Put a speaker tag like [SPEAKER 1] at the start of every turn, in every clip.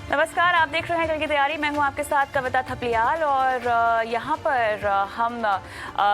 [SPEAKER 1] नमस्कार, आप देख रहे हैं कल की तैयारी। मैं हूं आपके साथ कविता थपलियाल और यहां पर हम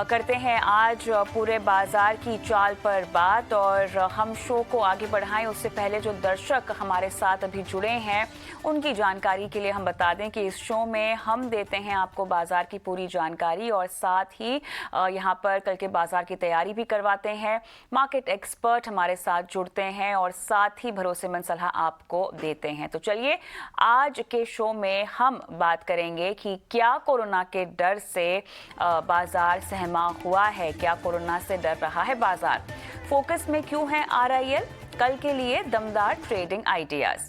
[SPEAKER 1] करते हैं आज पूरे बाजार की चाल पर बात। और हम शो को आगे बढ़ाएं उससे पहले जो दर्शक हमारे साथ अभी जुड़े हैं उनकी जानकारी के लिए हम बता दें कि इस शो में हम देते हैं आपको बाजार की पूरी जानकारी और साथ ही यहां पर कल के बाजार की तैयारी भी करवाते हैं। मार्केट एक्सपर्ट हमारे साथ जुड़ते हैं और साथ ही भरोसेमंद सलाह आपको देते हैं। तो चलिए आज के शो में हम बात करेंगे कि क्या कोरोना के डर से बाजार सहमा हुआ है, क्या कोरोना से डर रहा है बाजार, फोकस में क्यों है आरआईएल, कल के लिए दमदार ट्रेडिंग आइडियाज।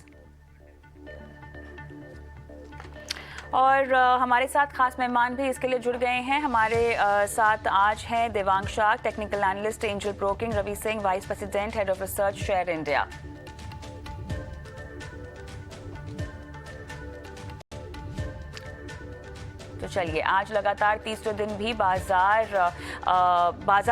[SPEAKER 1] और हमारे साथ खास मेहमान भी इसके लिए जुड़ गए हैं। हमारे साथ आज हैं Devang Shah, technical analyst Angel Broking, Ravi Singh, vice president head of research Share India. तो चलिए आज लगातार तीसरे दिन भी बाजार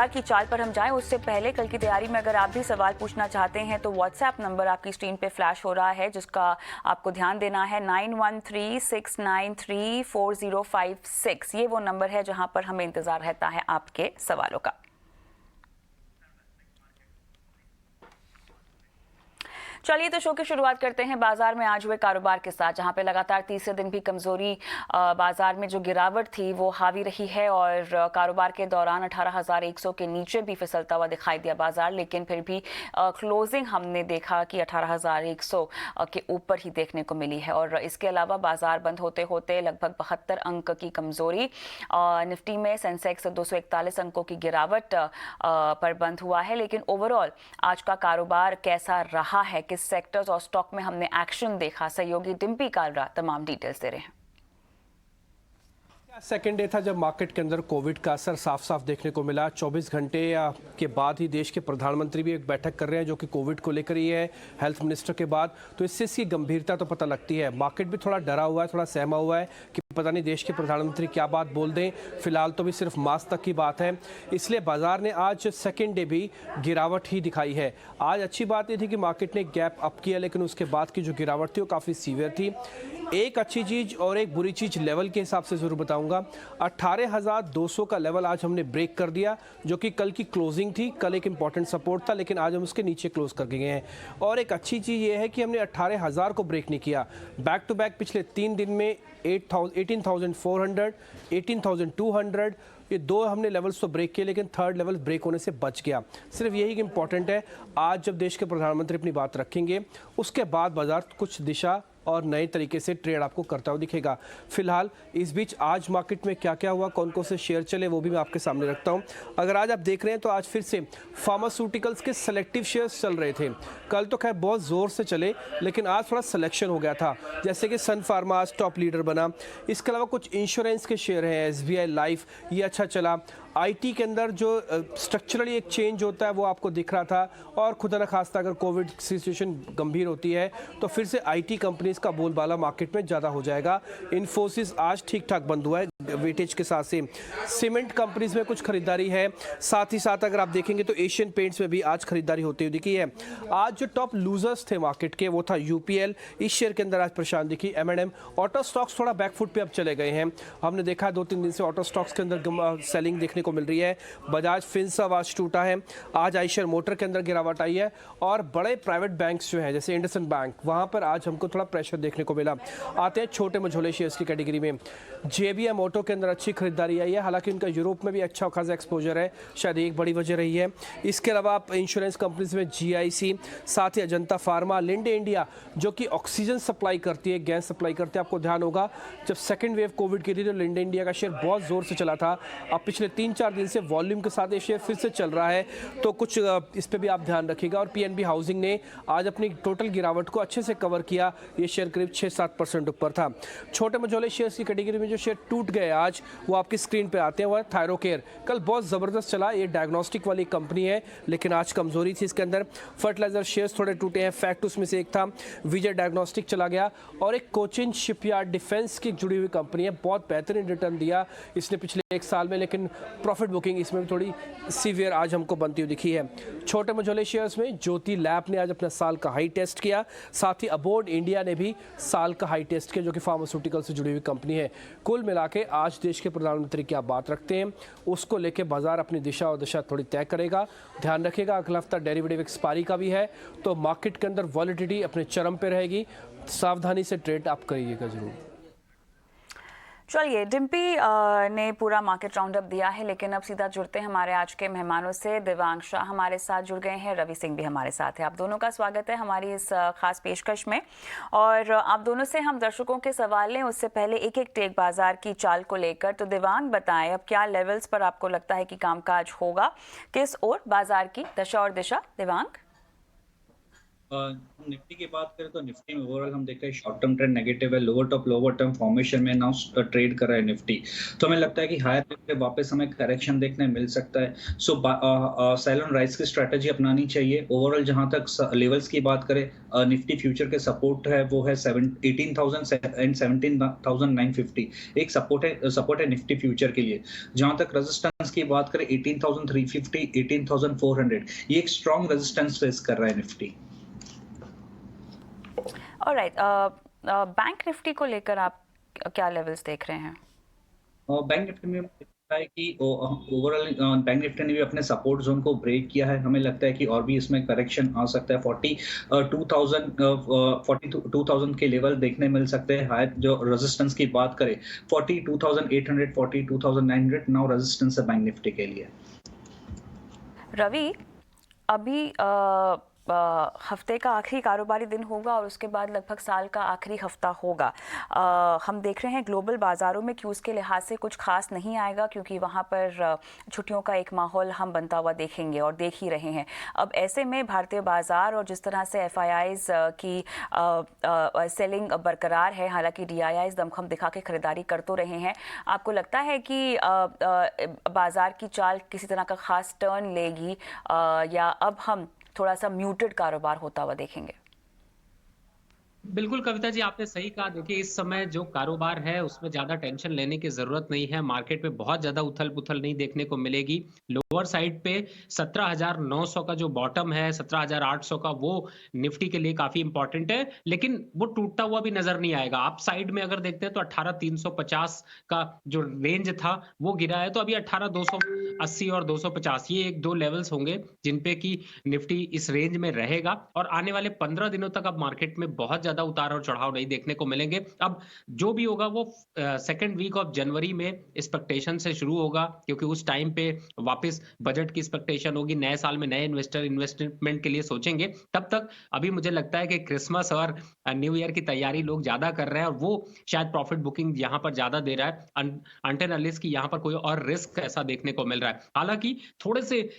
[SPEAKER 1] की चाल पर हम जाएं उससे पहले कल की तैयारी में अगर आप भी सवाल पूछना चाहते हैं तो व्हाट्सएप नंबर आपकी स्क्रीन पे फ्लैश हो रहा है जिसका आपको ध्यान देना है 9136934056। ये वो नंबर है जहां पर हमें इंतजार रहता है आपके सवालों का। चलिए तो शो की शुरुआत करते हैं बाजार में आज हुए कारोबार के साथ, जहां पे लगातार तीसरे दिन भी कमजोरी बाजार में जो गिरावट थी वो हावी रही है और कारोबार के दौरान 18,100 के नीचे भी फिसलता हुआ दिखाई दिया बाजार। लेकिन फिर भी क्लोजिंग हमने देखा कि 18,100 के ऊपर ही देखने को मिली है। और इसके अलावा बाजार बंद होते होते लगभग 72 अंक की कमजोरी, निफ्टी में सेंसेक्स 241 अंकों की गिरावट पर बंद हुआ है। लेकिन ओवरऑल आज का कारोबार कैसा रहा है, किस सेक्टर्स और स्टॉक में हमने एक्शन देखा, सहयोगी डिम्पी कालरा तमाम डिटेल्स दे रहे हैं।
[SPEAKER 2] सेकेंड डे था जब मार्केट के अंदर कोविड का असर साफ साफ देखने को मिला। 24 घंटे के बाद ही देश के प्रधानमंत्री भी एक बैठक कर रहे हैं जो कि कोविड को लेकर ही है, हेल्थ मिनिस्टर के बाद। तो इससे इसकी गंभीरता तो पता लगती है। मार्केट भी थोड़ा डरा हुआ है, थोड़ा सहमा हुआ है कि पता नहीं देश के प्रधानमंत्री क्या बात बोल दें। फिलहाल तो भी सिर्फ मास्क तक की बात है, इसलिए बाजार ने आज सेकेंड डे भी गिरावट ही दिखाई है। आज अच्छी बात ये थी कि मार्केट ने गैप अप किया, लेकिन उसके बाद की जो गिरावट थी वो काफ़ी सीवियर थी। एक अच्छी चीज़ और एक बुरी चीज़ लेवल के हिसाब से ज़रूर बताऊंगा। 18,200 का लेवल आज हमने ब्रेक कर दिया जो कि कल की क्लोजिंग थी। कल एक इंपॉर्टेंट सपोर्ट था लेकिन आज हम उसके नीचे क्लोज कर गए हैं। और एक अच्छी चीज़ ये है कि हमने 18,000 को ब्रेक नहीं किया। बैक टू बैक पिछले 3 दिन में 18,400, 18,200 ये दो हमने लेवल्स तो ब्रेक किए, लेकिन थर्ड लेवल ब्रेक होने से बच गया। सिर्फ यही इंपॉर्टेंट है। आज जब देश के प्रधानमंत्री अपनी बात रखेंगे उसके बाद बाजार कुछ दिशा और नए तरीके से ट्रेड आपको करता हुआ दिखेगा। फिलहाल इस बीच आज मार्केट में क्या क्या हुआ, कौन कौन से शेयर चले, वो भी मैं आपके सामने रखता हूं। अगर आज आप देख रहे हैं तो आज फिर से फार्मास्यूटिकल्स के सेलेक्टिव शेयर्स चल रहे थे। कल तो खैर बहुत ज़ोर से चले लेकिन आज थोड़ा सिलेक्शन हो गया था, जैसे कि सन फार्मा आज टॉप लीडर बना। इसके अलावा कुछ इंश्योरेंस के शेयर हैं, एसबीआई लाइफ, ये अच्छा चला। आईटी के अंदर जो स्ट्रक्चरली एक चेंज होता है वो आपको दिख रहा था। और खुदा न खास्ता अगर कोविड सिचुएशन गंभीर होती है तो फिर से आईटी कंपनीज का बोलबाला मार्केट में ज़्यादा हो जाएगा। इन्फोसिस आज ठीक ठाक बंद हुआ है वेटेज के साथ से। सीमेंट कंपनीज में कुछ खरीदारी है। साथ ही साथ अगर आप देखेंगे तो एशियन पेंट्स में भी आज खरीदारी होती हुई दिखी है। आज जो टॉप लूजर्स थे मार्केट के वो था यूपीएल, इस शेयर के अंदर आज परेशान दिखी। एम&एम, ऑटो स्टॉक्स थोड़ा बैकफुट पे अब चले गए हैं। हमने देखा 2-3 दिन से ऑटो स्टॉक्स के अंदर सेलिंग देखने को मिल रही है। बजाज फिनसर्व आज टूटा है। आज आइशर मोटर के अंदर गिरावट आई है। और बड़े प्राइवेट बैंक्स जो हैं जैसे इंडसइंड बैंक, वहां पर आज हमको थोड़ा प्रेशर देखने को मिला। आते हैं छोटे मझोले शेयर्स की कैटेगरी में। जेबीएम ऑटो के अंदर अच्छी खरीदारी आई है, हालांकि उनका यूरोप में भी अच्छा खासा एक्सपोजर है, शायद एक बड़ी वजह रही है। इसके अलावा आप इंश्योरेंस कंपनीज में जीआईसी, साथ ही अजंता फार्मा, लिंडे इंडिया जो कि ऑक्सीजन सप्लाई करती है, गैस सप्लाई करती है। आपको ध्यान होगा जब सेकेंड वेव कोविड की थी तो लिंडे इंडिया का शेयर बहुत जोर से चला था। अब पिछले 3-4 दिन से वॉल्यूम के साथ ये शेयर फिर से चल रहा है, तो कुछ इस पे भी आप ध्यान रखिएगा। और पीएनबी हाउसिंग ने आज अपनी टोटल गिरावट को अच्छे से कवर किया। ये शेयर करीब 6-7% ऊपर था। छोटे मझोले शेयर्स की कैटेगरी में जो शेयर टूट गए आज, वो आपकी स्क्रीन पे आते हैं। वह थायरोकेयर कल बहुत ज़बरदस्त चला, ये डायग्नोस्टिक वाली कंपनी है, लेकिन आज कमजोरी थी इसके अंदर। फर्टिलाइजर शेयर्स थोड़े टूटे हैं, फैक्ट उसमें से एक था। विजय डायग्नोस्टिक चला गया। और एक कोचिन शिपयार्ड डिफेंस की जुड़ी हुई कंपनी है, बहुत बेहतरीन रिटर्न दिया इसने पिछले एक साल में, लेकिन प्रॉफिट बुकिंग इसमें भी थोड़ी सीवियर आज हमको बनती हुई दिखी है। छोटे मझोले शेयर्स में ज्योति लैब ने आज अपना साल का हाई टेस्ट किया, साथ ही अबोर्ड इंडिया ने भी साल का हाई टेस्ट किया, जो कि फार्मास्यूटिकल से जुड़ी हुई कंपनी है। कुल मिला के आज देश के प्रधानमंत्री क्या बात रखते हैं, उसको लेके बाजार अपनी दिशा और दशा थोड़ी तय करेगा। ध्यान रखिएगा, अगला हफ्ता डेरिवेटिव एक्सपायरी का भी है, तो मार्केट के अंदर वॉलिटिलिटी अपने चरम पे रहेगी। सावधानी से ट्रेड आप करिएगा जरूर।
[SPEAKER 1] चलिए, डिम्पी ने पूरा मार्केट राउंडअप दिया है, लेकिन अब सीधा जुड़ते हैं हमारे आज के मेहमानों से। दिव्यांग शाह हमारे साथ जुड़ गए हैं, रवि सिंह भी हमारे साथ है। आप दोनों का स्वागत है हमारी इस खास पेशकश में। और आप दोनों से हम दर्शकों के सवाल लें उससे पहले एक एक टेक बाजार की चाल को लेकर। तो दिव्यांग बताएं, अब क्या लेवल्स पर आपको लगता है कि कामकाज होगा, किस ओर बाजार की दशा और दिशा? दिव्यांग,
[SPEAKER 3] निफ्टी की बात करें तो निफ्टी में ओवरऑल हम देख रहे हैं शॉर्ट टर्म ट्रेंड नेगेटिव है, लोअर टर्म फॉर्मेशन में नाउ ट्रेड कर रहा है निफ्टी। तो हमें लगता है कि हायर लेवल पे वापस हमें करेक्शन देखने मिल सकता है। सो सेल ऑन राइज की स्ट्रेटजी अपनानी चाहिए। ओवरऑल जहां तक लेवल्स की बात करें, निफ्टी फ्यूचर के सपोर्ट है वो है 18,000 एंड 17,950। एक सपोर्ट है निफ्टी फ्यूचर के लिए। जहां तक रेजिस्टेंस की बात करें 18,350, 18,400, ये एक स्ट्रॉन्ग रेजिस्टेंस फेस कर रहा है निफ्टी।
[SPEAKER 1] ऑलराइट, बैंक निफ्टी को लेकर आप क्या लेवल्स देख रहे हैं?
[SPEAKER 3] बैंक निफ्टी में लगता है कि ओवरऑल बैंक निफ्टी ने भी अपने सपोर्ट जोन को ब्रेक किया है। हमें लगता है कि और भी इसमें करेक्शन आ सकता है। 42,000 के लेवल देखने मिल सकते हैं। हायर जो रेजिस्टेंस की बात करें 42,800, 42,900 नाउ रेजिस्टेंस है बैंक निफ्टी के लिए।
[SPEAKER 1] रवि, अभी हफ्ते का आखिरी कारोबारी दिन होगा और उसके बाद लगभग साल का आखिरी हफ्ता होगा। हम देख रहे हैं ग्लोबल बाज़ारों में क्यूज़ के लिहाज से कुछ खास नहीं आएगा, क्योंकि वहाँ पर छुट्टियों का एक माहौल हम बनता हुआ देखेंगे और देख ही रहे हैं। अब ऐसे में भारतीय बाज़ार और जिस तरह से FIIs की सेलिंग बरकरार है, हालांकि DIIs दमखम दिखा के खरीदारी कर तो रहे हैं, आपको लगता है कि बाज़ार की चाल किसी तरह का खास टर्न लेगी या अब हम थोड़ा सा म्यूटेड कारोबार होता हुआ देखेंगे?
[SPEAKER 4] बिल्कुल कविता जी, आपने सही कहा। देखिए, इस समय जो कारोबार है उसमें ज्यादा टेंशन लेने की जरूरत नहीं है। मार्केट में बहुत ज्यादा उथल पुथल नहीं देखने को मिलेगी। लोअर साइड पे 17,900 का जो बॉटम है, 17,800 का, वो निफ्टी के लिए काफी इंपॉर्टेंट है, लेकिन वो टूटता हुआ भी नजर नहीं आएगा। आप साइड में अगर देखते हैं तो 18,350 का जो रेंज था वो गिरा है, तो अभी 18,280 और 250 ये एक दो लेवल्स होंगे जिनपे की निफ्टी इस रेंज में रहेगा। और आने वाले 15 दिनों तक अब मार्केट में बहुत ज्यादा उतार और चढ़ाव नहीं देखने को मिलेंगे। अब जो भी होगा वो सेकेंड वीक ऑफ जनवरी में एक्सपेक्टेशन से शुरू होगा, क्योंकि उस टाइम पे वापस बजट की एक्सपेक्टेशन होगी। नए साल में नए इन्वेस्टर इन्वेस्टमेंट के लिए सोचेंगे। तब तक अभी मुझे लगता है कि क्रिसमस और न्यू ईयर की तैयारी लोग ज्यादा कर रहे हैं और वो शायद प्रॉफिट बुकिंग यहाँ पर ज्यादा दे रहा है, अनटिल अनलेस की यहाँ पर कोई और रिस्क ऐसा देखने को मिल रहा है। हालांकि थोड़े से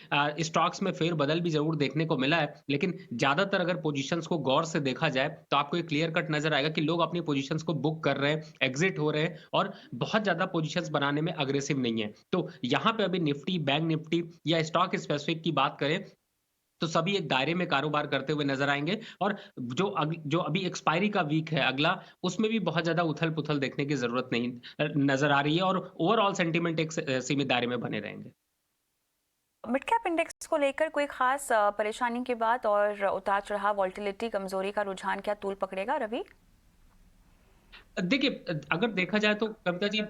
[SPEAKER 4] स्टॉक्स में फेरबदल भी जरूर देखने को मिला है, लेकिन ज्यादातर अगर पोजीशंस को गौर से देखा जाए तो आपको एक क्लियर कट नजर आएगा कि लोग अपनी पोजीशंस को बुक कर रहे हैं, एग्जिट हो रहे हैं और बहुत ज्यादा पोजीशंस बनाने में अग्रेसिव नहीं है। तो यहाँ पे अभी निफ्टी, बैंक निफ्टी या स्टॉक स्पेसिफिक की बात करें तो सभी एक दायरे में कारोबार करते हुए नजर आएंगे। और जो अभी एक्सपायरी का वीक है अगला, उसमें भी बहुत ज्यादा उथल पुथल देखने की जरूरत नहीं नजर आ रही है और ओवरऑल सेंटीमेंट एक सीमित दायरे में बने रहेंगे।
[SPEAKER 1] मिड कैप इंडेक्स को लेकर कोई खास परेशानी की बात और उतार चढ़ाव, वॉल्टिलिटी, कमजोरी का रुझान क्या तूल पकड़ेगा रवि?
[SPEAKER 4] देखिए, अगर देखा जाए तो Kavita ji,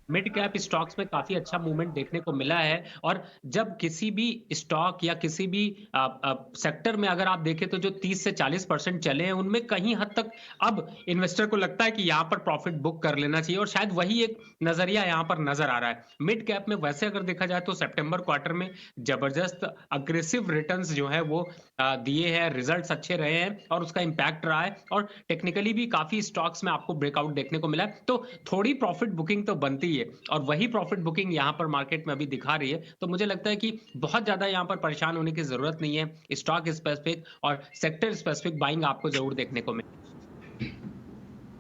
[SPEAKER 4] mid cap stocks में काफी अच्छा मूवमेंट देखने को मिला है। और जब किसी भी स्टॉक या किसी भी सेक्टर में अगर आप देखें तो जो 30 से 40% चले हैं, उनमें कहीं हद तक अब इन्वेस्टर को लगता है कि यहाँ पर प्रॉफिट बुक कर लेना चाहिए और शायद वही एक नजरिया यहाँ पर नजर आ रहा है। मिड कैप में वैसे अगर देखा जाए तो सितंबर क्वार्टर में जबरदस्त अग्रेसिव रिटर्न्स जो है वो दिए हैं, रिजल्ट्स अच्छे रहे हैं और उसका इंपैक्ट रहा है। और टेक्निकली भी काफी स्टॉक्स में आपको ब्रेकआउट देखने को मिला है, तो थोड़ी प्रॉफिट बुकिंग तो बनती है और वही प्रॉफिट बुकिंग यहां पर मार्केट में अभी दिखा रही है। तो मुझे लगता है कि बहुत ज्यादा यहां पर परेशान होने की जरूरत नहीं है। स्टॉक स्पेसिफिक और सेक्टर स्पेसिफिक बाइंग आपको जरूर देखने को मिले।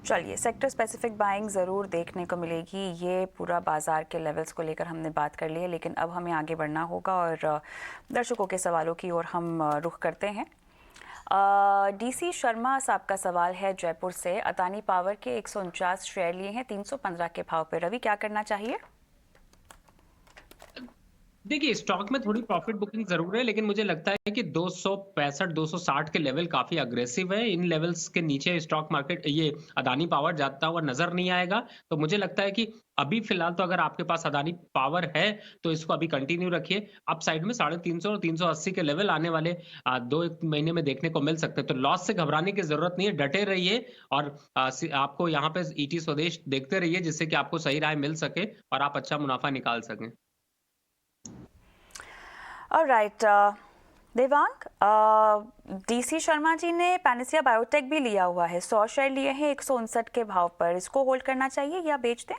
[SPEAKER 1] चलिए, सेक्टर स्पेसिफिक बाइंग ज़रूर देखने को मिलेगी। ये पूरा बाजार के लेवल्स को लेकर हमने बात कर ली है, लेकिन अब हमें आगे बढ़ना होगा और दर्शकों के सवालों की ओर हम रुख करते हैं। डीसी शर्मा साहब का सवाल है जयपुर से। अदानी पावर के 149 शेयर लिए हैं 315 के भाव पे। रवि, क्या करना चाहिए?
[SPEAKER 4] देखिए, स्टॉक में थोड़ी प्रॉफिट बुकिंग ज़रूर है, लेकिन मुझे लगता है कि 265-260 के लेवल काफ़ी अग्रेसिव है। इन लेवल्स के नीचे स्टॉक मार्केट ये अदानी पावर जाता हुआ नज़र नहीं आएगा। तो मुझे लगता है कि अभी फ़िलहाल तो अगर आपके पास अदानी पावर है, तो इसको अभी कंटिन्यू रखिए। अप साइड में 350 और 380 के लेवल आने वाले 2-1 महीने में देखने को मिल सकते हैं। तो लॉस से घबराने की ज़रूरत नहीं है, डटे रहिए और आपको यहाँ पे ईटी स्वदेश देखते रहिए, जिससे कि आपको सही राय मिल सके और आप अच्छा मुनाफ़ा निकाल सकें।
[SPEAKER 1] ऑलराइट, देवांग, डीसी शर्मा जी ने पैनेसिया बायोटेक भी लिया हुआ है। 100 शेयर लिए हैं 159 के भाव पर। इसको होल्ड करना चाहिए या बेच दें?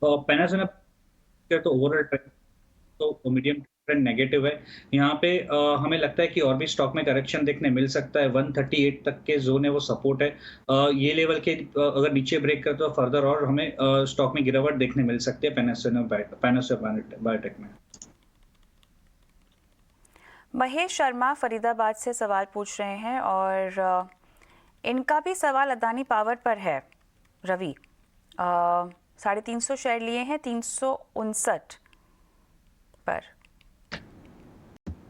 [SPEAKER 3] पैनासोनिक तो ओवरऑल ट्रेंड तो मीडियम ट्रेंड नेगेटिव है। यहाँ पे हमें लगता है कि और भी स्टॉक में करेक्शन देखने मिल सकता है। 138 तक के जोन है, वो सपोर्ट है। ये लेवल के अगर नीचे ब्रेक करते तो फर्दर और हमें स्टॉक में गिरावट देखने मिल सकती है पैनासोनिक बायोटेक में।
[SPEAKER 1] महेश शर्मा फरीदाबाद से सवाल पूछ रहे हैं और इनका भी सवाल अदानी पावर पर है। रवि, 350 शेयर लिए हैं 359 पर।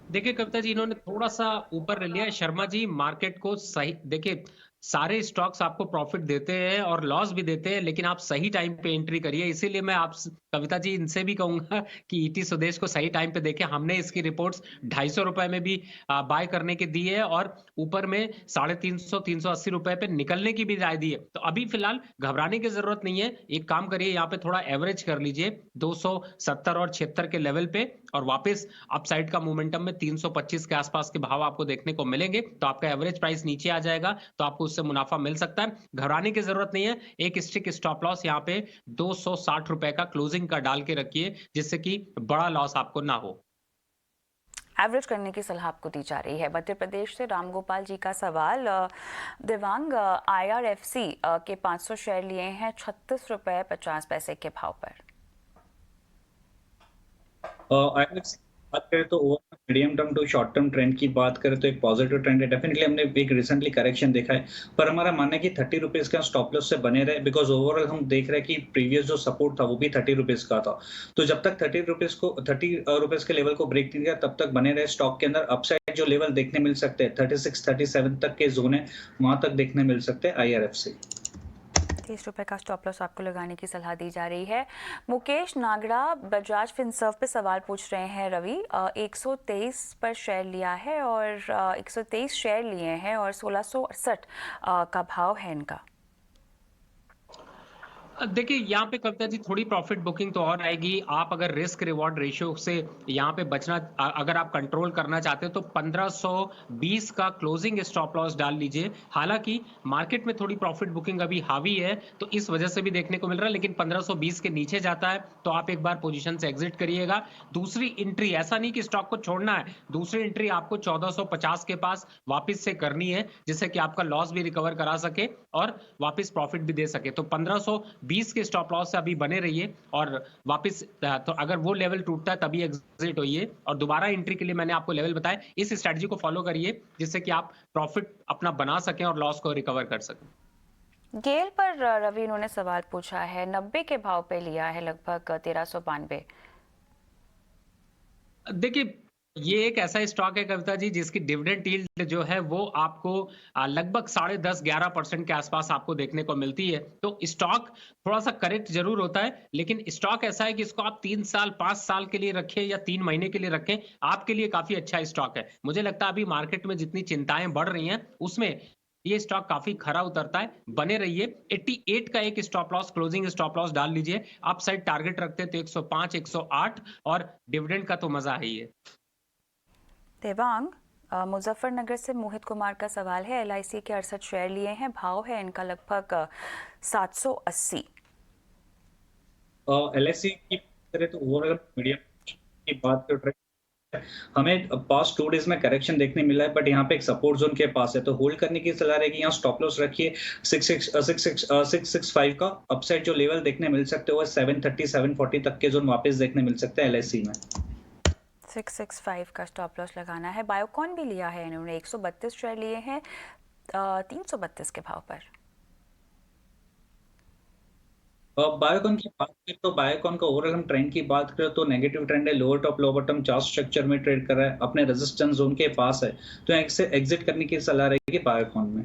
[SPEAKER 4] देखिए कविता जी, इन्होंने थोड़ा सा ऊपर ले लिया है। शर्मा जी, मार्केट को सही देखिए, सारे स्टॉक्स आपको प्रॉफिट देते हैं और लॉस भी देते हैं, लेकिन आप सही टाइम पे एंट्री करिए। इसीलिए मैं आप कविता जी इनसे भी कहूंगा कि ईटी स्वदेश को सही टाइम पे देखें। हमने इसकी रिपोर्ट्स 250 रुपए में भी बाय करने की दी है और ऊपर में 350-380 रुपए पे निकलने की भी राय दी है। तो अभी फिलहाल घबराने की जरूरत नहीं है। एक काम करिए, यहाँ पे थोड़ा एवरेज कर लीजिए 270 और 76 के लेवल पे, और वापस अपसाइड का मोमेंटम में 325 के आसपास के भाव आपको देखने को मिलेंगे। तो आपका एवरेज प्राइस नीचे आ जाएगा, तो आपको उससे मुनाफा मिल सकता है। घबराने की जरूरत नहीं है। एक स्ट्रिक्ट स्टॉप लॉस यहाँ पे 260 रुपए का क्लोजिंग का डाल के रखिए, जिससे कि बड़ा लॉस आपको ना हो।
[SPEAKER 1] एवरेज करने की सलाह आपको दी जा रही है। मध्य प्रदेश से रामगोपाल जी का सवाल, देवांग, IRFC के 500 शेयर लिए हैं 36 रुपए 50 पैसे के भाव पर।
[SPEAKER 3] IRFC बात करें तो over medium term to short term trend की बात करें तो एक पॉजिटिव ट्रेंड है। डेफिनेटली हमने एक रिसेंटली करेक्शन देखा है, पर हमारा मानना है कि 30 रुपीज का स्टॉप लॉस से बने रहे, बिकॉज ओवरऑल हम देख रहे हैं कि प्रीवियस जो सपोर्ट था वो भी 30 रुपीज का था। तो जब तक 30 रुपीज के लेवल को ब्रेक नहीं किया, तब तक बने रहे स्टॉक के अंदर। अपसाइड जो लेवल देखने मिल सकते हैं 36-37 तक के जोन है, वहां तक देखने मिल सकते हैं IRFC।
[SPEAKER 1] 30 रुपए का स्टॉप लॉस आपको लगाने की सलाह दी जा रही है। मुकेश नागड़ा बजाज फिनसर्व पे सवाल पूछ रहे हैं। रवि, 123 पर शेयर लिया है और 123 शेयर लिए हैं और 1668 का भाव है इनका।
[SPEAKER 4] देखिए, यहाँ पे कविता जी थोड़ी प्रॉफिट बुकिंग तो और आएगी। आप अगर रिस्क रिवॉर्ड रेशियो से यहाँ पे बचना, अगर आप कंट्रोल करना चाहते हो तो 1520 का क्लोजिंग स्टॉप लॉस डाल लीजिए। हालांकि मार्केट में थोड़ी प्रॉफिट बुकिंग अभी हावी है, तो इस वजह से भी देखने को मिल रहा है, लेकिन 1520 के नीचे जाता है तो आप एक बार पोजीशन से एग्जिट करिएगा। दूसरी एंट्री, ऐसा नहीं कि स्टॉक को छोड़ना है, दूसरी एंट्री आपको 1450 के पास वापिस से करनी है, जिससे कि आपका लॉस भी रिकवर करा सके और वापिस प्रॉफिट भी दे सके। तो 1520 के स्टॉप लॉस से अभी बने रहिए और वापस, तो अगर वो लेवल टूटता है तभी एग्जिट होइए, और दोबारा एंट्री के लिए मैंने आपको लेवल बताया। इस स्ट्रेटजी को फॉलो करिए, जिससे कि आप प्रॉफिट अपना बना सकें और लॉस को रिकवर कर सकें।
[SPEAKER 1] गेल पर रवि, इन्होंने सवाल पूछा है, 90 के भाव पे लिया है, लगभग 1392।
[SPEAKER 4] देखिए, ये एक ऐसा स्टॉक है कविता जी, जिसकी डिविडेंड यील्ड जो है वो आपको लगभग 10.5-11% के आसपास आपको देखने को मिलती है। तो स्टॉक थोड़ा सा करेक्ट जरूर होता है, लेकिन स्टॉक ऐसा है कि इसको आप 3 साल 5 साल के लिए रखें या 3 महीने के लिए रखें, आपके लिए काफी अच्छा स्टॉक है। मुझे लगता है अभी मार्केट में जितनी चिंताएं बढ़ रही हैं, उसमें ये स्टॉक काफी खरा उतरता है। बने रहिए। 88 का एक stop loss, closing stop loss डाल लीजिए। आप साइड टारगेट रखते तो 105, 108, और डिविडेंड का तो मजा है ही है।
[SPEAKER 1] देवांग, मुजफ्फरनगर से मोहित कुमार का सवाल है। LIC के 68 शेयर लिए हैं, भाव है इनका लगभग 780।
[SPEAKER 3] LIC की करें तो ओवरऑल मीडियम की बात कर रहे हमें पास्ट 2 डेज में करेक्शन देखने मिला है, बट यहाँ पे एक सपोर्ट जोन के पास है, तो होल्ड करने की सलाह रहेगी। यहाँ स्टॉप लॉस रखिए 665 का। अपसाइड जो लेवल देखने मिल सकते हो 730 740 तक के जोन वापस देखने मिल सकते हैं एलआईसी में।
[SPEAKER 1] 665 का स्टॉप लॉस लगाना है। बायोकॉन भी लिया है इन्होंने, 132 शेयर लिए हैं 332 के भाव पर।
[SPEAKER 3] बायोकॉन की बात करें तो बायोकॉन का ओवरऑल हम ट्रेंड की बात करें तो नेगेटिव ट्रेंड है, lower top lower bottom chart structure में ट्रेड कर रहा है, अपने रेजिस्टेंस जोन के पास है, तो यहाँ से एग्जिट करने की सलाह रहेगी बायोकॉन में।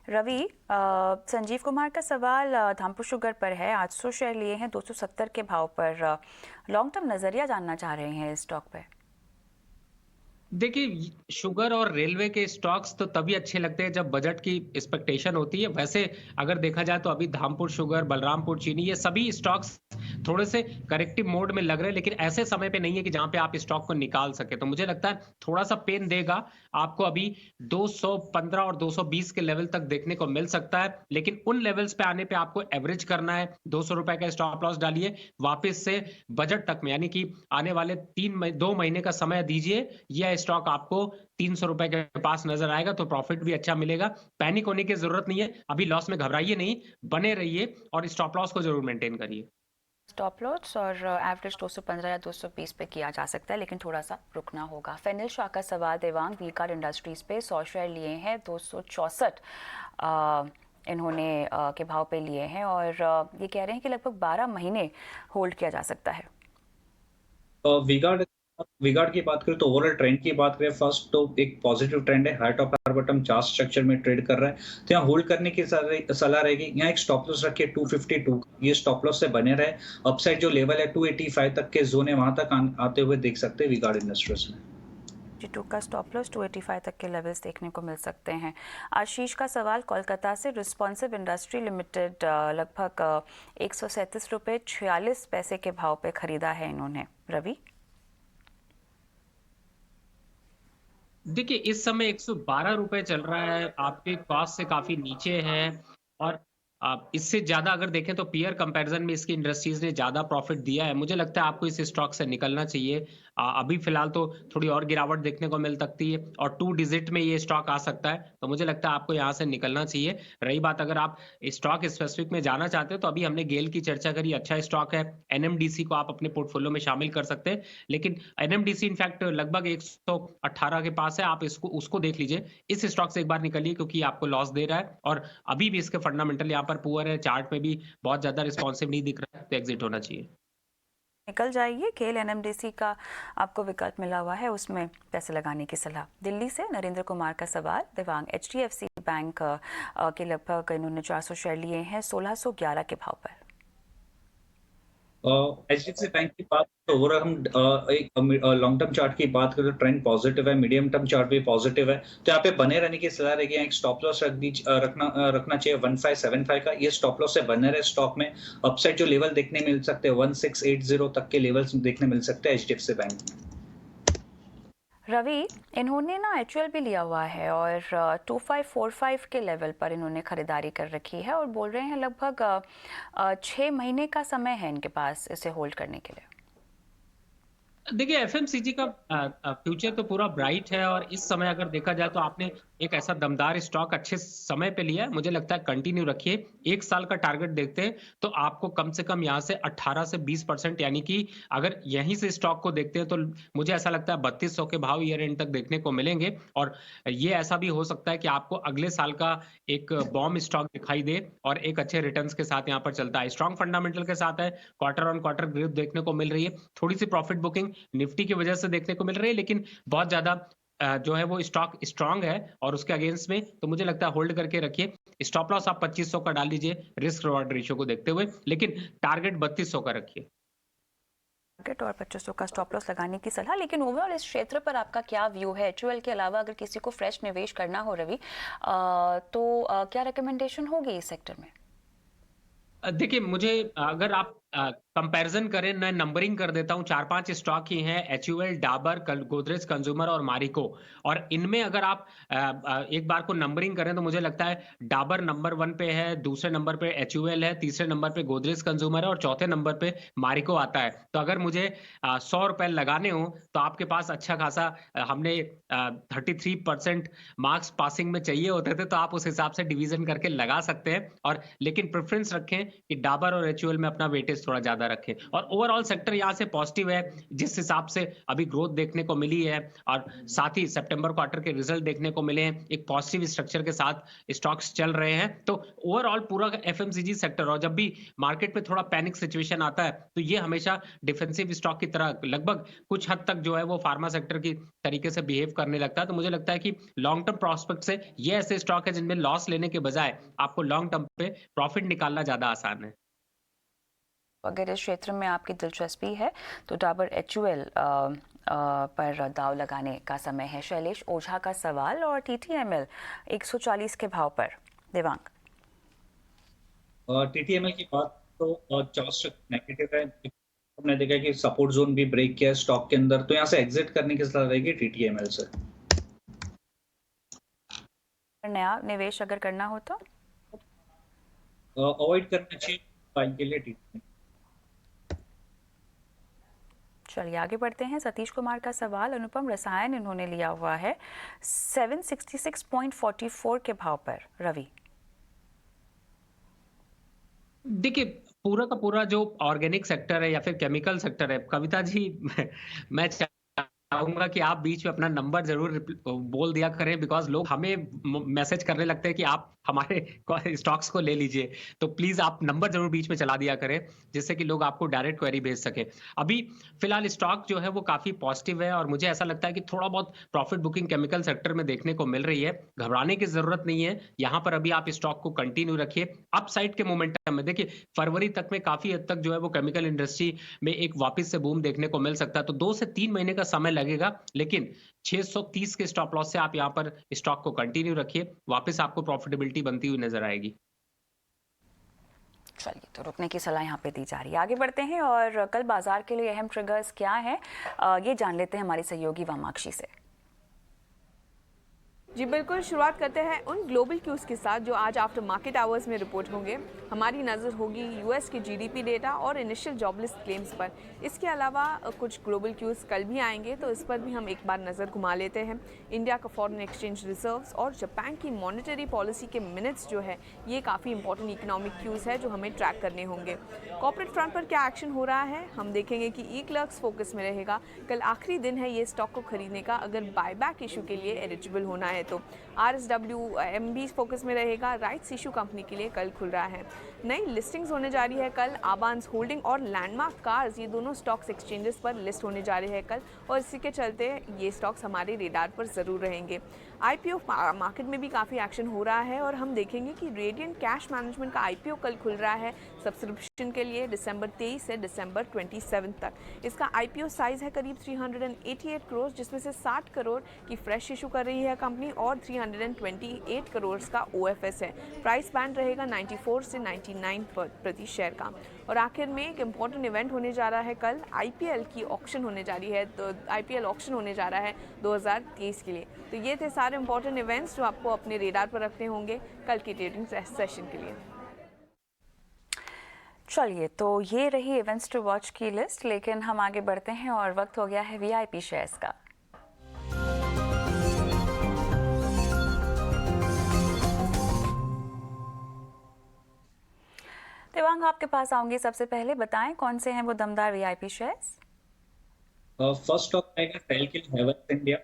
[SPEAKER 1] रवि, संजीव कुमार का सवाल धामपुर शुगर पर है। 800 शेयर लिए हैं 270 के भाव पर। लॉन्ग टर्म नजरिया जानना चाह रहे हैं इस स्टॉक पे।
[SPEAKER 4] देखिए, शुगर और रेलवे के स्टॉक्स तो तभी अच्छे लगते हैं जब बजट की एक्सपेक्टेशन होती है। वैसे अगर देखा जाए तो अभी धामपुर शुगर, बलरामपुर चीनी, ये सभी स्टॉक्स थोड़े से करेक्टिव मोड में लग रहे हैं, लेकिन ऐसे समय पे नहीं है कि जहां पे आप स्टॉक को निकाल सके। तो मुझे लगता है थोड़ा सा पेन देगा आपको। अभी 215 और 220 के लेवल तक देखने को मिल सकता है, लेकिन उन लेवल्स पे आने पे आपको एवरेज करना है। 200 रुपए का स्टॉप लॉस डालिए, वापस से बजट तक में, यानी कि आने वाले 2 महीने का समय दीजिए। यह स्टॉक आपको 300 रुपए के पास नजर आएगा, तो प्रॉफिट भी अच्छा मिलेगा। पैनिक होने की जरूरत नहीं है, अभी लॉस में घबराइए नहीं, बने रहिए और स्टॉप लॉस को जरूर मेंटेन करिए।
[SPEAKER 1] स्टॉप लॉस और एवरेज 215 या 220 पे किया जा सकता है, लेकिन थोड़ा सा रुकना होगा। फेनिल शाह का सवाल देवांग वी-गार्ड इंडस्ट्रीज पे 100 शेयर लिए हैं 264 इन्होंने के भाव पे लिए हैं, और ये कह रहे हैं कि लगभग 12 महीने होल्ड किया जा सकता है।
[SPEAKER 3] विगार्ड की बात करें तो ओवरऑल ट्रेंड की बात करें, फर्स्ट तो एक पॉजिटिव ट्रेंड है, high top high bottom chart structure में ट्रेड कर रहा है, तो यहाँ होल्ड करने की सलाह रहेगी। यहाँ एक स्टॉप लॉस रखिए 252, ये स्टॉप लॉस से बने रहे। अपसाइड जो लेवल है 285 तक के जोन है, वहां तक आते हुए देख सकते हैं विगार्ड इंडस्ट्रीज में।
[SPEAKER 1] 2 का स्टॉप लॉस 285 तक के लेवल्स देखने को मिल सकते हैं। आशीष का सवाल कोलकाता से, रिस्पॉन्सिव इंडस्ट्री लिमिटेड लगभग 137 रुपये 46 पैसे के भाव पे खरीदा है इन्होंने। रवि,
[SPEAKER 4] देखिए, इस समय 112 रुपए चल रहा है, आपके कॉस्ट से काफी नीचे है। और आप इससे ज्यादा अगर देखें तो पीयर कंपैरिजन में इसकी इंडस्ट्रीज ने ज्यादा प्रॉफिट दिया है। मुझे लगता है आपको इस स्टॉक से निकलना चाहिए। अभी फिलहाल तो थोड़ी और गिरावट देखने को मिल सकती है और 2 डिजिट में ये स्टॉक आ सकता है, तो मुझे लगता है आपको यहाँ से निकलना चाहिए। रही बात अगर आप स्टॉक स्पेसिफिक में जाना चाहते हो, तो अभी हमने गेल की चर्चा करी, अच्छा स्टॉक है। एनएमडीसी को आप अपने पोर्टफोलियो में शामिल कर सकते हैं, लेकिन एनएमडीसी इनफैक्ट लगभग 118 के पास है, आप उसको देख लीजिए। इस स्टॉक से एक बार निकलिए, क्योंकि आपको लॉस दे रहा है और अभी भी इसके फंडामेंटल यहाँ पर पुअर है, चार्ट में भी बहुत ज्यादा रिस्पॉन्सिव नहीं दिख रहा है, तो एग्जिट होना चाहिए।
[SPEAKER 1] निकल जाइए। केल एनएमडीसी का आपको विकल्प मिला हुआ है, उसमें पैसे लगाने की सलाह। दिल्ली से नरेंद्र कुमार का सवाल देवांग, एचडीएफसी बैंक के लगभग इन्होंने 400 शेयर लिए हैं 1611 के भाव पर।
[SPEAKER 3] एचडीएफसी बैंक की बात तो ओवरऑल हम एक लॉन्ग टर्म चार्ट की बात करें तो ट्रेंड पॉजिटिव है, मीडियम टर्म चार्ट भी पॉजिटिव है, तो यहाँ पे बने रहने की सलाह रहेगी। एक स्टॉप लॉस रखना चाहिए 1575 का, ये स्टॉप लॉस से बने रहे स्टॉक में। अपसाइड जो लेवल देखने मिल सकते हैं 1680 तक के लेवल्स देखने मिल सकते हैं एचडीएफसी बैंक में।
[SPEAKER 1] रवि, इन्होंने ना एचयूएल भी लिया हुआ है और 2545 के लेवल पर इन्होंने खरीदारी कर रखी है और बोल रहे हैं लगभग 6 महीने का समय है इनके पास इसे होल्ड करने के लिए।
[SPEAKER 4] देखिए, एफएमसीजी का फ्यूचर तो पूरा ब्राइट है और इस समय अगर देखा जाए तो आपने एक ऐसा दमदार स्टॉक अच्छे समय पे लिया है। मुझे लगता है कंटिन्यू रखिए। 1 साल का टारगेट देखते हैं तो आपको कम से कम यहाँ से 18 से 20%, यानी कि अगर यहीं से स्टॉक को देखते हैं तो मुझे ऐसा लगता है 3200 के भाव ईयर एंड तक देखने को मिलेंगे। और ये ऐसा भी हो सकता है कि आपको अगले साल का एक बॉम्ब स्टॉक दिखाई दे और एक अच्छे रिटर्न्स के साथ यहाँ पर चलता है। स्ट्रॉन्ग फंडामेंटल के साथ है, क्वार्टर ऑन क्वार्टर ग्रोथ देखने को मिल रही है, थोड़ी सी प्रॉफिट बुकिंग निफ्टी की वजह से देखने को मिल रही है, लेकिन बहुत ज्यादा जो है वो स्टॉक स्ट्रांग है और उसके अगेंस्ट में, तो मुझे लगता है होल्ड करके रखिए। स्टॉप लॉस आप 2500 का डाल लीजिए रिस्क रिवॉर्ड रेशियो को देखते हुए, लेकिन टारगेट 3200 का रखिए।
[SPEAKER 1] टारगेट और 2500 का स्टॉप लॉस लगाने की सलाह। लेकिन ओवरऑल इस क्षेत्र पर आपका क्या व्यू है? एचयूएल के अलावा अगर किसी को फ्रेश निवेश करना हो रवि, तो क्या रिकमेंडेशन होगी इस सेक्टर में?
[SPEAKER 4] देखिए, मुझे अगर आप कंपैरिजन करें, मैं नंबरिंग कर देता हूँ, 4-5 स्टॉक ही हैं, एचयूएल, डाबर, गोदरेज कंज्यूमर और मारिको। और इनमें अगर आप एक बार को नंबरिंग करें तो मुझे लगता है डाबर नंबर 1 पे है, दूसरे नंबर पे एचयूएल है, तीसरे नंबर पे गोदरेज कंज्यूमर है और चौथे नंबर पे मारिको आता है। तो अगर मुझे 100 रुपए लगाने हो तो आपके पास अच्छा खासा हमने 33% मार्क्स पासिंग में चाहिए होते थे, तो आप उस हिसाब से डिवीजन करके लगा सकते हैं। और लेकिन प्रेफरेंस रखें कि डाबर और एचयूएल में अपना वेटेज थोड़ा ज्यादा रखें। और ओवरऑल सेक्टर यहाँ से पॉजिटिव है, जिस हिसाब से अभी ग्रोथ देखने को मिली है और साथ ही सितंबर क्वार्टर के रिजल्ट देखने को मिले हैं, एक पॉजिटिव स्ट्रक्चर के साथ स्टॉक्स चल रहे हैं। तो ओवरऑल पूरा एफएमसीजी सेक्टर, और जब भी मार्केट में थोड़ा पैनिक सिचुएशन आता है तो ये हमेशा डिफेंसिव स्टॉक की तरह लगभग कुछ हद तक जो है वो फार्मा सेक्टर की तरीके से बिहेव करने लगता है। तो मुझे लगता है कि लॉन्ग टर्म प्रोस्पेक्ट से ये ऐसे स्टॉक है जिनमें लॉस लेने के बजाय आपको लॉन्ग टर्म पे प्रॉफिट निकालना ज्यादा आसान है।
[SPEAKER 1] अगर इस क्षेत्र में आपकी दिलचस्पी है तो डाबर एचयूएल पर दाव लगाने का समय है। शैलेश ओझा का सवाल और टीटीएमएल 140 के भाव पर। देवांग,
[SPEAKER 3] टीटीएमएल की बात तो चार्ट नेगेटिव है। हमने देखा कि सपोर्ट जोन भी ब्रेक किया है स्टॉक के अंदर, तो यहाँ से एग्जिट करने की सलाह रहेगी टीटीएमएल से।
[SPEAKER 1] नया निवेश अगर करना हो तो
[SPEAKER 3] अवॉइड करना चाहिए बाइंग के लिए टीटीएमएल।
[SPEAKER 1] चलिए आगे बढ़ते हैं। सतीश कुमार का सवाल, अनुपम रसायन इन्होंने लिया हुआ है 766.44 के भाव पर। रवि,
[SPEAKER 4] देखिए पूरा का पूरा जो ऑर्गेनिक सेक्टर है या फिर केमिकल सेक्टर है, कविता जी मैं चाहूंगा कि आप बीच में अपना नंबर जरूर बोल दिया करें, बिकॉज लोग हमें मैसेज करने लगते हैं कि आप हमारे स्टॉक्स को ले लीजिए। तो प्लीज आप नंबर जरूर बीच में चला दिया करें, जिससे कि लोग आपको डायरेक्ट क्वेरी भेज सके। अभी फिलहाल स्टॉक जो है वो काफी पॉजिटिव है और मुझे ऐसा लगता है कि थोड़ा बहुत प्रॉफिट बुकिंग केमिकल सेक्टर में देखने को मिल रही है। घबराने की जरूरत नहीं है, यहाँ पर अभी आप स्टॉक को कंटिन्यू रखिए। अपसाइड के मोमेंटम में देखिए फरवरी तक में काफी हद तक जो है वो केमिकल इंडस्ट्री में एक वापस से बूम देखने को मिल सकता है। तो 2 से 3 महीने का समय लगेगा, लेकिन 630 के स्टॉप लॉस से आप यहां पर स्टॉक को कंटिन्यू रखिए, वापस आपको प्रॉफिटेबिलिटी बनती हुई नजर आएगी।
[SPEAKER 1] चलिए तो रुकने की सलाह यहाँ पे दी जा रही है। आगे बढ़ते हैं और कल बाजार के लिए अहम ट्रिगर्स क्या हैं ये जान लेते हैं हमारी सहयोगी वामाक्षी से।
[SPEAKER 5] जी बिल्कुल, शुरुआत करते हैं उन ग्लोबल क्यूज़ के साथ जो आज आफ्टर मार्केट आवर्स में रिपोर्ट होंगे। हमारी नज़र होगी यूएस के जीडीपी डेटा और इनिशियल जॉबलेस क्लेम्स पर। इसके अलावा कुछ ग्लोबल क्यूज़ कल भी आएंगे, तो इस पर भी हम एक बार नज़र घुमा लेते हैं। इंडिया का फॉरेन एक्सचेंज रिजर्व्स और जापान की मॉनेटरी पॉलिसी के मिनट्स जो है, ये काफ़ी इंपॉर्टेंट इकोनॉमिक क्यूज़ है जो हमें ट्रैक करने होंगे। कॉर्पोरेट फ्रंट पर क्या एक्शन हो रहा है, हम देखेंगे कि ई क्लर्क्स फोकस में रहेगा। कल आखिरी दिन है ये स्टॉक को खरीदने का, अगर बायबैक इशू के लिए एलिजिबल होना है तो। RSWM फोकस में रहेगा। राइट्स इशू कंपनी के लिए कल खुल रहा है। नई लिस्टिंग्स होने जा रही है कल। आबांस होल्डिंग और लैंडमार्क कार्स, ये दोनों स्टॉक्स एक्सचेंजेस पर लिस्ट होने जा रहे हैं कल, और इसी के चलते ये स्टॉक्स हमारे रेडार पर ज़रूर रहेंगे। IPO मार्केट में भी काफ़ी एक्शन हो रहा है और हम देखेंगे कि रेडियंट कैश मैनेजमेंट का IPO कल खुल रहा है सब्सक्रिप्शन के लिए दिसंबर 23 से दिसंबर 27 तक। इसका IPO साइज़ है करीब 388 करोड़, जिसमें से 60 करोड़ की फ्रेश इशू कर रही है कंपनी और 328 करोड़ का OFS है। प्राइस बैंड रहेगा 94 से 99 प्रति शेयर का। और आखिर में एक इम्पॉर्टेंट इवेंट होने जा रहा है कल, IPL की ऑक्शन होने जा रही है, तो IPL ऑक्शन होने जा रहा है 2023 के लिए। तो ये थे सारे इम्पॉर्टेंट इवेंट्स जो आपको अपने रेडार पर रखने होंगे कल की ट्रेडिंग सेशन के लिए।
[SPEAKER 1] चलिए तो ये रही इवेंट्स टू वॉच की लिस्ट, लेकिन हम आगे बढ़ते हैं और वक्त हो गया है VIP शेयर्स का। देवांग, आपके पास आऊंगी। सबसे पहले बताएं कौन से हैं वो दमदार VIP शेयर्स।
[SPEAKER 3] फर्स्ट स्टॉक आएगा टेल के लिए हेवेल्स इंडिया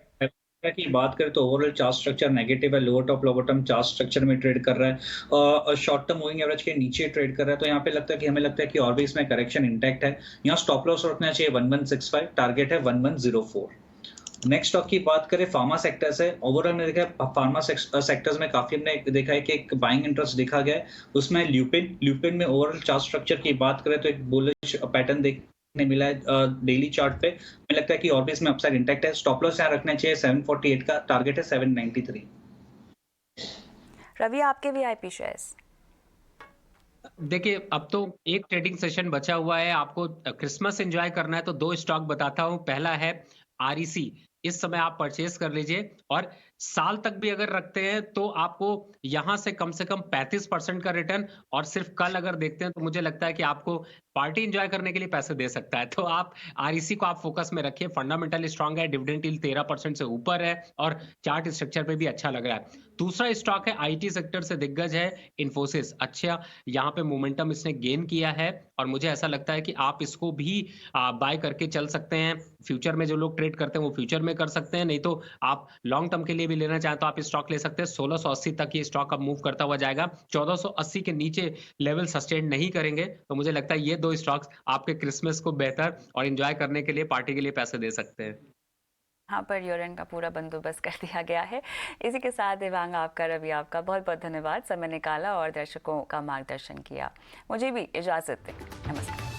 [SPEAKER 3] की बात करें तो ओवरऑल चार्ट स्ट्रक्चर नेगेटिव है, lower top lower bottom chart structure में ट्रेड कर रहा है, शॉर्ट टर्म मूविंग एवरेज के नीचे ट्रेड कर रहा है। तो यहाँ पे लगता है कि हमें लगता है कि और भी इसमें करेक्शन इंटैक्ट है। यहाँ स्टॉप लॉस रखना चाहिए 1165, टारगेट है 1104। नेक्स्ट स्टॉक की बात करें फार्मा सेक्टर से, ओवरऑल में देखा है फार्मा सेक्टर्स में काफी हमने देखा है कि एक बाइंग इंटरेस्ट देखा गया है। उसमें ल्यूपिन में ओवरऑल चार्ट स्ट्रक्चर की बात करें तो एक बुलिश पैटर्न देखने मिला है डेली चार्ट पे। मुझे लगता है कि और भी इसमें अपसाइड इंटैक्ट है। स्टॉप लॉस यहाँ रखना चाहिए 748 का, टारगेट है 793।
[SPEAKER 1] रवि, आपके VIP शेयर्स।
[SPEAKER 4] देखिए, अब तो एक ट्रेडिंग सेशन बचा हुआ है। आपको क्रिसमस एन्जॉय करना है तो 2 स्टॉक बताता हूँ। पहला है आरईसी, इस समय आप परचेज़ कर लीजिए और साल तक भी अगर रखते हैं तो आपको यहाँ से कम 35% का रिटर्न, और सिर्फ़ कल अगर देखते हैं तो मुझे लगता है कि आपको पार्टी एन्जॉय करने के लिए पैसे दे सकता है। तो आप आरईसी को आप फ़ोकस में रखिए, फंडामेंटल स्ट्रॉन्ग है, डिविडेंड यील्ड 13% से ऊपर है और चार्ट स्ट्रक्चर पे भी अच्छा लग रहा है। दूसरा स्टॉक है, आईटी सेक्टर से दिग्गज है, इन्फोसिस। अच्छा, यहाँ पे मोमेंटम इसने गेन किया है और मुझे ऐसा लगता है कि आप इसको भी बाय करके चल सकते हैं। फ्यूचर में जो लोग ट्रेड करते हैं वो फ्यूचर में कर सकते हैं, नहीं तो आप लॉन्ग टर्म के लिए भी लेना चाहें तो आप स्टॉक ले सकते हैं। 1680 तक ये स्टॉक अब मूव करता हुआ जाएगा। 1480 के नीचे लेवल सस्टेन नहीं करेंगे, तो मुझे लगता है ये 2 स्टॉक्स आपके क्रिसमस को बेहतर और एन्जॉय करने के लिए, पार्टी के लिए पैसे दे सकते हैं।
[SPEAKER 1] यहाँ पर यूरेन का पूरा बंदोबस्त कर दिया गया है। इसी के साथ देवांग आपका, रवि आपका बहुत बहुत धन्यवाद, समय निकाला और दर्शकों का मार्गदर्शन किया। मुझे भी इजाज़त दें, नमस्कार।